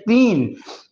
3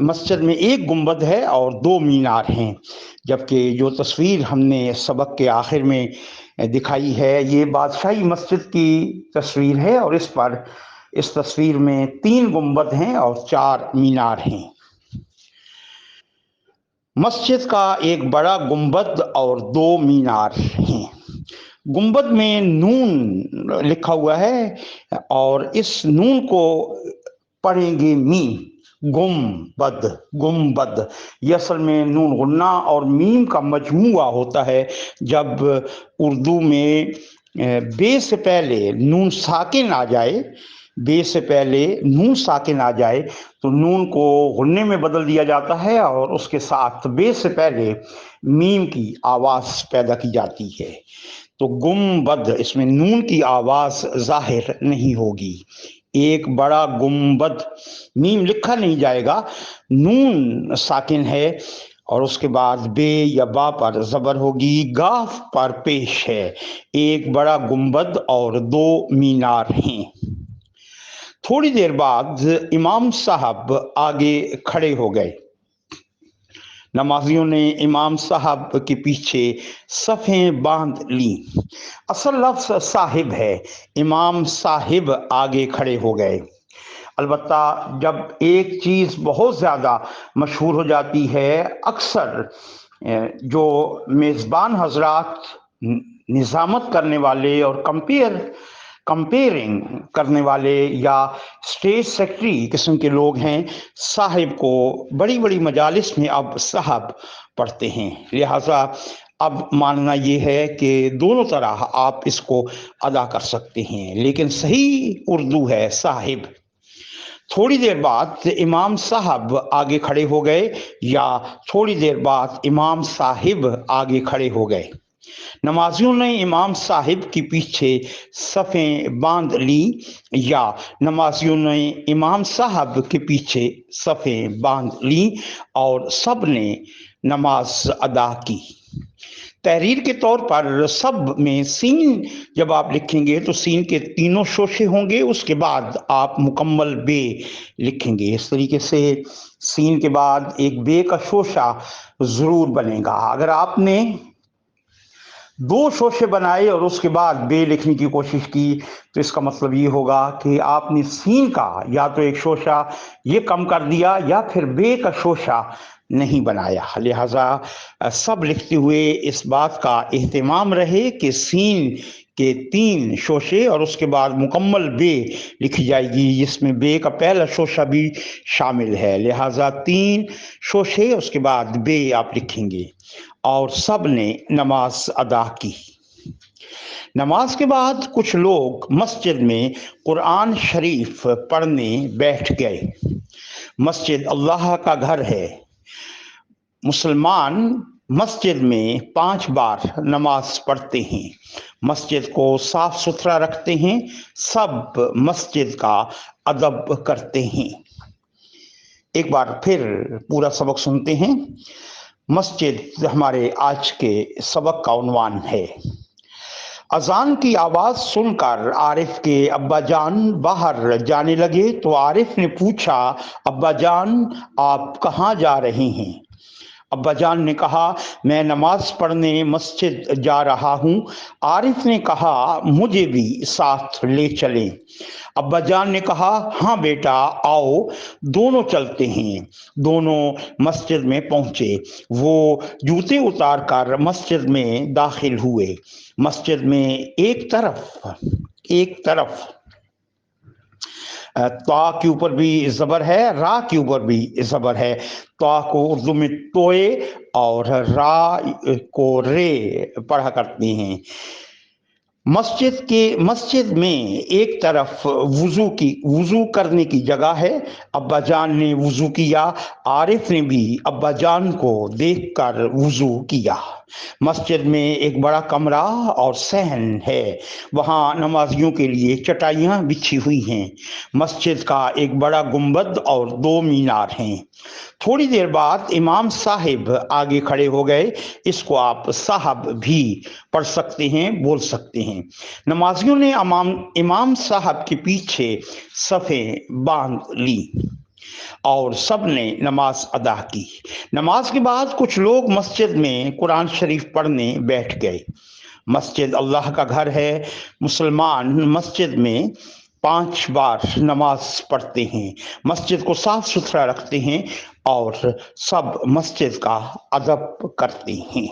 مسجد میں ایک گنبد ہے اور دو مینار ہیں، جبکہ جو تصویر ہم نے سبق کے آخر میں دکھائی ہے یہ بادشاہی مسجد کی تصویر ہے، اور اس تصویر میں تین گنبد ہیں اور چار مینار ہیں۔ مسجد کا ایک بڑا گنبد اور دو مینار ہیں۔ گنبد میں نون لکھا ہوا ہے، اور اس نون کو پڑھیں گے گنبد گنبد۔ یہ اصل میں نون غنہ اور میم کا مجموعہ ہوتا ہے۔ جب اردو میں بے سے پہلے نون ساکن آ جائے، بے سے پہلے نون ساکن آ جائے تو نون کو غنے میں بدل دیا جاتا ہے، اور اس کے ساتھ بے سے پہلے میم کی آواز پیدا کی جاتی ہے۔ تو گنبد، اس میں نون کی آواز ظاہر نہیں ہوگی۔ ایک بڑا گنبد، میم لکھا نہیں جائے گا، نون ساکن ہے، اور اس کے بعد بے یا با پر زبر ہوگی، گاف پر پیش ہے۔ ایک بڑا گنبد اور دو مینار ہیں۔ تھوڑی دیر بعد امام صاحب آگے کھڑے ہو گئے۔ نمازیوں نے امام صاحب کے پیچھے صفیں باندھ لیں۔ اصل لفظ صاحب ہے، امام صاحب آگے کھڑے ہو گئے۔ البتہ جب ایک چیز بہت زیادہ مشہور ہو جاتی ہے، اکثر جو میزبان حضرات، نظامت کرنے والے اور کمپیئرنگ کرنے والے یا اسٹیج سیکرٹری قسم کے لوگ ہیں، صاحب کو بڑی بڑی مجالس میں اب صاحب پڑھتے ہیں۔ لہٰذا اب ماننا یہ ہے کہ دونوں طرح آپ اس کو ادا کر سکتے ہیں، لیکن صحیح اردو ہے صاحب۔ تھوڑی دیر بعد امام صاحب آگے کھڑے ہو گئے، یا تھوڑی دیر بعد امام صاحب آگے کھڑے ہو گئے۔ نمازیوں نے امام صاحب کے پیچھے صفیں باندھ لی، یا نمازیوں نے امام صاحب کے پیچھے صفیں باندھ لی، اور سب نے نماز ادا کی۔ تحریر کے طور پر سب میں سین جب آپ لکھیں گے تو سین کے تینوں شوشے ہوں گے، اس کے بعد آپ مکمل بے لکھیں گے۔ اس طریقے سے سین کے بعد ایک بے کا شوشہ ضرور بنے گا۔ اگر آپ نے دو شوشے بنائے اور اس کے بعد بے لکھنے کی کوشش کی تو اس کا مطلب یہ ہوگا کہ آپ نے سین کا یا تو ایک شوشہ یہ کم کر دیا یا پھر بے کا شوشہ نہیں بنایا۔ لہٰذا سب لکھتے ہوئے اس بات کا اہتمام رہے کہ سین کے تین شوشے اور اس کے بعد مکمل بے لکھی جائے گی، جس میں بے کا پہلا شوشہ بھی شامل ہے۔ لہٰذا تین شوشے اس کے بعد بے آپ لکھیں گے، اور سب نے نماز ادا کی۔ نماز کے بعد کچھ لوگ مسجد میں قرآن شریف پڑھنے بیٹھ گئے۔ مسجد اللہ کا گھر ہے۔ مسلمان مسجد میں 5 بار نماز پڑھتے ہیں، مسجد کو صاف ستھرا رکھتے ہیں، سب مسجد کا ادب کرتے ہیں۔ ایک بار پھر پورا سبق سنتے ہیں۔ مسجد ہمارے آج کے سبق کا عنوان ہے۔ اذان کی آواز سن کر عارف کے ابا جان باہر جانے لگے تو عارف نے پوچھا، ابا جان آپ کہاں جا رہے ہیں؟ ابا جان نے کہا، میں نماز پڑھنے مسجد جا رہا ہوں۔ عارف نے کہا، مجھے بھی ساتھ لے چلیں۔ ابا جان نے کہا، ہاں بیٹا آؤ، دونوں چلتے ہیں۔ دونوں مسجد میں پہنچے۔ وہ جوتے اتار کر مسجد میں داخل ہوئے۔ مسجد میں ایک طرف تا کے اوپر بھی زبر ہے، را کے اوپر بھی زبر ہے۔ تا کو اردو میں توئے اور را کو رے پڑھا کرتے ہیں۔ مسجد میں ایک طرف وضو کرنے کی جگہ ہے۔ ابا جان نے وضو کیا، عارف نے بھی ابا جان کو دیکھ کر وضو کیا۔ مسجد میں ایک بڑا کمرہ اور صحن ہے، وہاں نمازیوں کے لیے چٹائیاں بچھی ہوئی ہیں۔ مسجد کا ایک بڑا گنبد اور 2 مینار ہیں۔ تھوڑی دیر بعد امام صاحب آگے کھڑے ہو گئے۔ اس کو آپ صاحب بھی پڑھ سکتے ہیں، بول سکتے ہیں۔ نمازیوں نے امام صاحب کے پیچھے صفیں باندھ لی۔ اور سب نے نماز ادا کی۔ نماز کے بعد کچھ لوگ مسجد میں قرآن شریف پڑھنے بیٹھ گئے۔ مسجد اللہ کا گھر ہے۔ مسلمان مسجد میں 5 بار نماز پڑھتے ہیں، مسجد کو صاف ستھرا رکھتے ہیں اور سب مسجد کا ادب کرتے ہیں۔